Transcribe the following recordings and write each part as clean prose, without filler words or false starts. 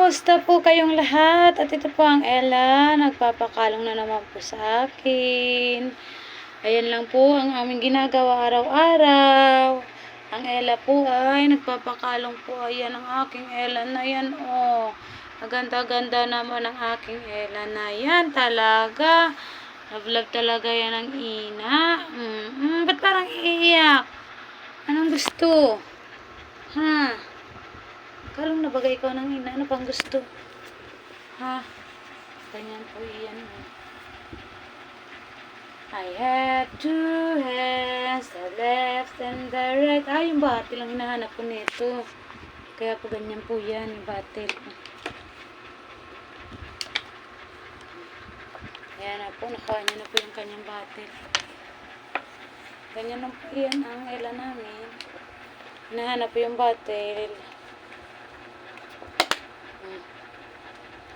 Kamusta po kayong lahat? At ito po ang Ella, nagpapakalong na naman po sa akin. Ayan lang po ang aming ginagawa araw-araw. Ang Ella po ay nagpapakalong po. Ayan ang aking Ella na yan, oh. Maganda-ganda naman ang aking Ella na yan, talaga. Love talaga yan ang ina. Ba't parang iiyak? Anong gusto? Ha? Kalong na bagay ikaw ng ina. Ano pang gusto? Ha? Ganyan po yan. I have two hands, the left and the right. Yung batil lang hinahanap ko nito. Kaya po ganyan po yan, yung batil. Ayan na po, nakuha niya na po yung kanyang batil. Ganyan lang po yan ang Ella namin. Hinahanap po yung batil.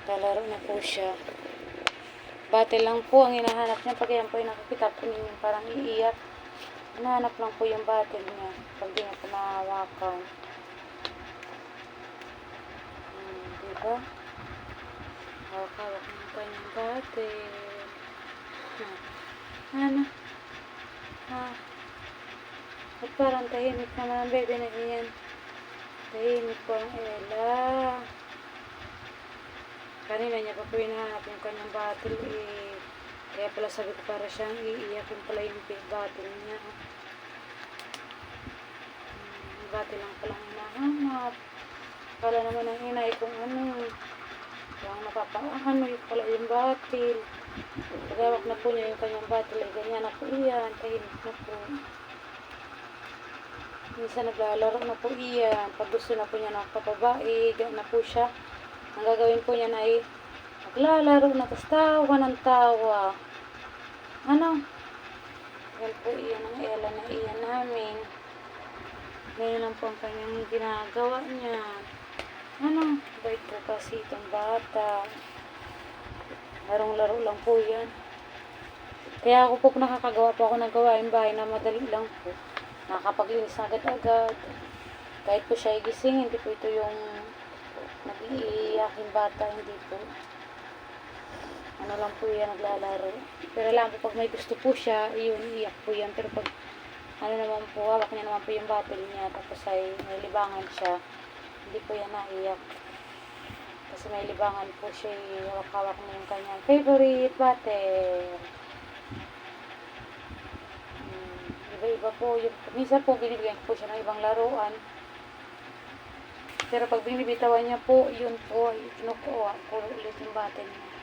Lalaro na po siya. Batil lang po ang hinahanap niya. Pag yan po yung nakikita po ninyo parang iiyak. Hinahanap lang po yung batil niya. Pag di niya po mahawakan. Diba? Hawak-hawak ng kanyang batil. Ano? At parang tahimik naman ang bebe na iyan. Tahimik po ang Ella. Kanina niya pa po hinahanap yung kanyang batil eh. Kaya pala sabi ko para siyang iiyak yung pala yung big batil niya. Batil lang palang hinahanap. Kala naman ang inay kung ano. Walang napapaan mo yung pala yung batil. Pagawak na po niya yung kanyang batil ay ganyan na po iyan. Tahimik na po. Minsan naglalaro na po iyan. Pag gusto na po niya ng papabae, ganyan na po siya. Ang gagawin po niya na ay maglalaro na, tapos tawa ng tawa. Ano? Yan po iyan ang Ella na iyan namin. Ganyan lang po ang kanyang ginagawa niya. Ano? Bait po kasi itong bata. Larong-laro lang po yan. Kaya ako po nakakagawa po ako ng gawain bahay na madali lang po. Nakakapaglinis agad-agad. Kahit po siya igising, hindi po ito yung nag-iiyaking bata, hindi po. Ano lang po yan, naglalaro. Pero alam po, pag may gusto po siya, yun, iyak po yan. Pero pag, ano naman po, hawak niya naman po yung batil niya, tapos ay may libangan siya, hindi po yan naiyak. Kasi may libangan po siya, hawak-hawak na yung kanyang favorite batil. Iba-iba po, yung, minsan po, binibigyan ko po siya ng ibang laruan. Pero pag binibitawan niya po, yun po, kinukuha ko ulit yung batil niya.